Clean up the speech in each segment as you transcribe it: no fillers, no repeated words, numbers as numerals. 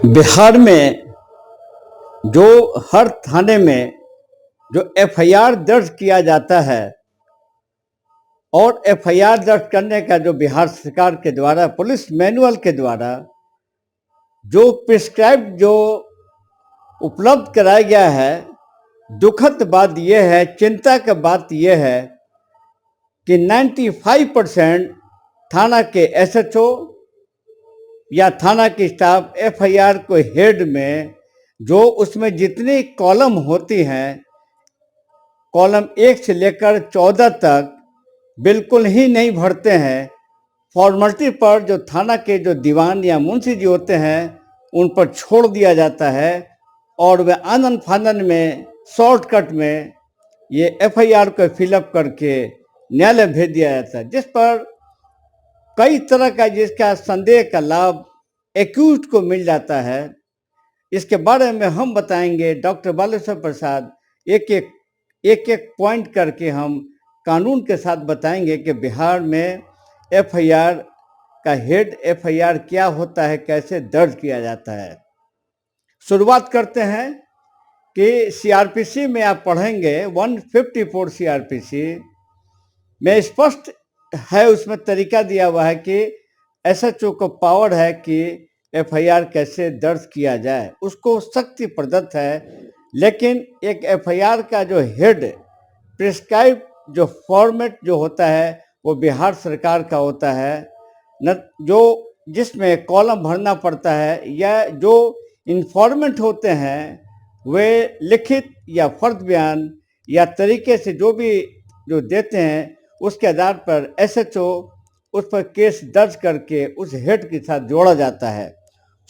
बिहार में जो हर थाने में जो एफआईआर दर्ज किया जाता है और एफआईआर दर्ज करने का जो बिहार सरकार के द्वारा पुलिस मैनुअल के द्वारा जो प्रिस्क्राइब जो उपलब्ध कराया गया है, दुखद बात यह है, चिंता की बात यह है कि 95% थाना के एसएचओ या थाना की स्टाफ एफआईआर को हेड में जो उसमें जितनी कॉलम होती हैं, कॉलम 1 से लेकर 14 तक बिल्कुल ही नहीं भरते हैं। फॉर्मेलिटी पर जो थाना के जो दीवान या मुंशी जी होते हैं उन पर छोड़ दिया जाता है और वे आनन फानन में शॉर्टकट में ये एफआईआर को फिलअप करके न्यायालय भेज दिया जाता है, जिस पर कई तरह का जिसका संदेह का लाभ एक्यूज को मिल जाता है। इसके बारे में हम बताएंगे डॉक्टर बालेश्वर प्रसाद, एक एक पॉइंट करके हम कानून के साथ बताएंगे कि बिहार में एफआईआर का हेड एफआईआर क्या होता है, कैसे दर्ज किया जाता है। शुरुआत करते हैं कि सीआरपीसी में आप पढ़ेंगे 154 सीआरपीसी में स्पष्ट है, उसमें तरीका दिया हुआ है कि एसएचओ को पावर है कि एफआईआर कैसे दर्ज किया जाए, उसको शक्ति प्रदत्त है। लेकिन एक एफआईआर का जो हेड प्रिस्क्राइब जो फॉर्मेट जो होता है वो बिहार सरकार का होता है, न जो जिसमें कॉलम भरना पड़ता है या जो इन्फॉर्मेंट होते हैं वे लिखित या फर्द बयान या तरीके से जो भी जो देते हैं उसके आधार पर एसएचओ उस पर केस दर्ज करके उस हेड के साथ जोड़ा जाता है।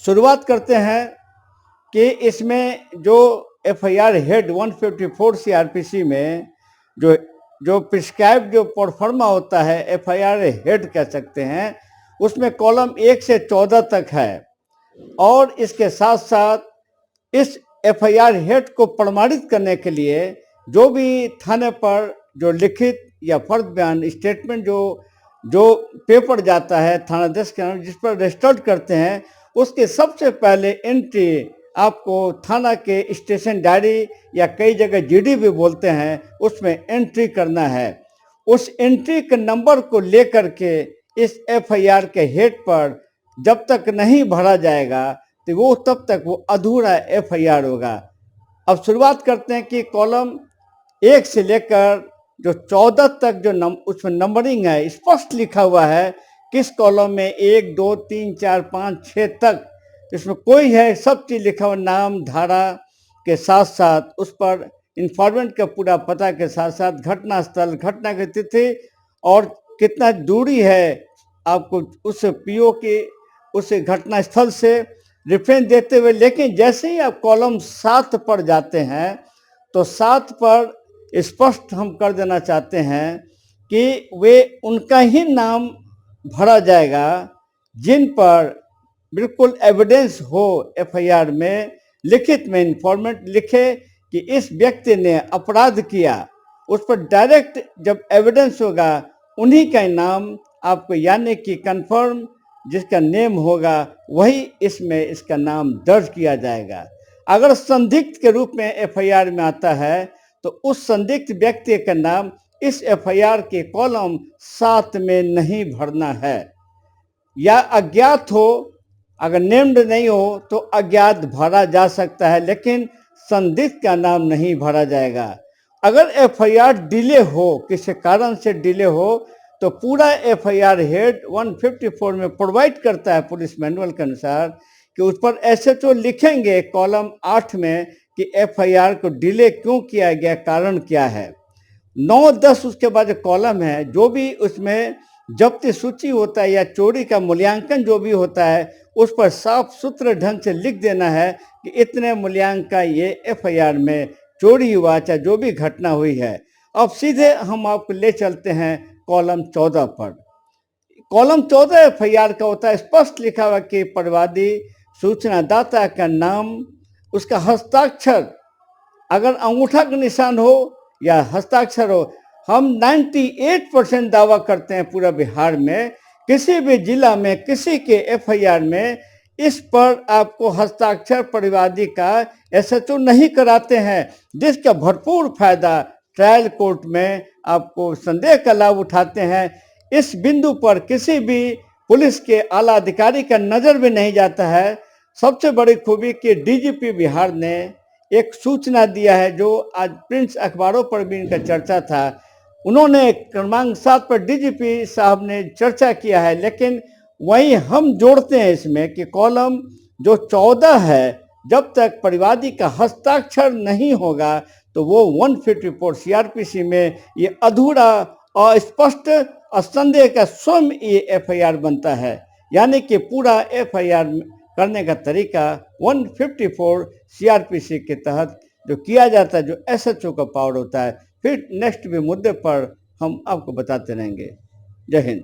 शुरुआत करते हैं कि इसमें जो एफआईआर हेड 154 सीआरपीसी में जो प्रिस्क्राइब जो प्रोफार्मा होता है एफआईआर हेड कह सकते हैं, उसमें कॉलम 1 से 14 तक है और इसके साथ साथ इस एफआईआर हेड को प्रमाणित करने के लिए जो भी थाने पर जो लिखित या फर्द बयान स्टेटमेंट जो पेपर जाता है थानाध्यक्ष के नाम जिस पर रजिस्टर्ड करते हैं, उसके सबसे पहले एंट्री आपको थाना के स्टेशन डायरी या कई जगह जीडी भी बोलते हैं, उसमें एंट्री करना है। उस एंट्री के नंबर को लेकर के इस एफआईआर के हेड पर जब तक नहीं भरा जाएगा तो वो तब तक वो अधूरा एफआईआर होगा। अब शुरुआत करते हैं कि कॉलम 1 से लेकर जो 14 तक जो उसमें नंबरिंग है, स्पष्ट लिखा हुआ है किस कॉलम में 1 2 3 4 5 6 तक इसमें कोई है, सब चीज़ लिखा हुआ, नाम धारा के साथ साथ उस पर इंफॉर्मेंट का पूरा पता के साथ साथ घटना स्थल, घटना की तिथि और कितना दूरी है आपको उस पीओ के उस घटना स्थल से रेफरेंस देते हुए। लेकिन जैसे ही आप कॉलम 7 पर जाते हैं तो 7 पर स्पष्ट हम कर देना चाहते हैं कि वे उनका ही नाम भरा जाएगा जिन पर बिल्कुल एविडेंस हो, एफआईआर में लिखित में इंफॉर्मेंट लिखे कि इस व्यक्ति ने अपराध किया, उस पर डायरेक्ट जब एविडेंस होगा उन्हीं का नाम आपको, यानी कि कंफर्म जिसका नेम होगा वही इसमें इसका नाम दर्ज किया जाएगा। अगर संदिग्ध के रूप में एफआईआर में आता है तो उस संदिग्ध व्यक्ति का नाम इस एफआईआर के कॉलम 7 में नहीं भरना है, या अज्ञात हो, अगर नेम्ड नहीं हो तो अज्ञात भरा जा सकता है, लेकिन संदिग्ध का नाम नहीं भरा जाएगा। अगर एफआईआर डिले हो, किसी कारण से डिले हो, तो पूरा एफआईआर हेड 154 में प्रोवाइड करता है पुलिस मैनुअल के अनुसार कि उस पर एसएचओ लिखेंगे कॉलम 8 में कि एफआईआर को डिले क्यों किया गया, कारण क्या है। 9-10 उसके बाद कॉलम है, जो भी उसमें जब्ती सूची होता है या चोरी का मूल्यांकन जो भी होता है उस पर साफ सुथरे ढंग से लिख देना है कि इतने मूल्यांकन ये एफआईआर में चोरी हुआ, चाहे जो भी घटना हुई है। अब सीधे हम आपको ले चलते हैं कॉलम 14 पर। कॉलम 14 एफआईआर का होता है, स्पष्ट लिखा हुआ कि परिवादी सूचनादाता का नाम, उसका हस्ताक्षर, अगर अंगूठा का निशान हो या हस्ताक्षर हो। हम 98% दावा करते हैं पूरा बिहार में किसी भी जिला में किसी के एफआईआर में इस पर आपको हस्ताक्षर परिवादी का एसएचओ नहीं कराते हैं, जिसका भरपूर फायदा ट्रायल कोर्ट में आपको संदेह का लाभ उठाते हैं। इस बिंदु पर किसी भी पुलिस के आला अधिकारी का नजर भी नहीं जाता है। सबसे बड़ी खूबी कि डीजीपी बिहार ने एक सूचना दिया है, जो आज प्रिंट अखबारों पर भी इनका चर्चा था। उन्होंने क्रमांक 7 पर डीजीपी साहब ने चर्चा किया है, लेकिन वहीं हम जोड़ते हैं इसमें कि कॉलम जो 14 है, जब तक परिवादी का हस्ताक्षर नहीं होगा तो वो 154 सीआरपीसी में ये अधूरा और स्पष्ट संदेह का स्वयं ये एफआईआर बनता है। यानी कि पूरा एफआईआर करने का तरीका 154 सीआरपीसी के तहत जो किया जाता है, जो एसएचओ का पावर होता है। फिर नेक्स्ट भी मुद्दे पर हम आपको बताते रहेंगे। जय हिंद।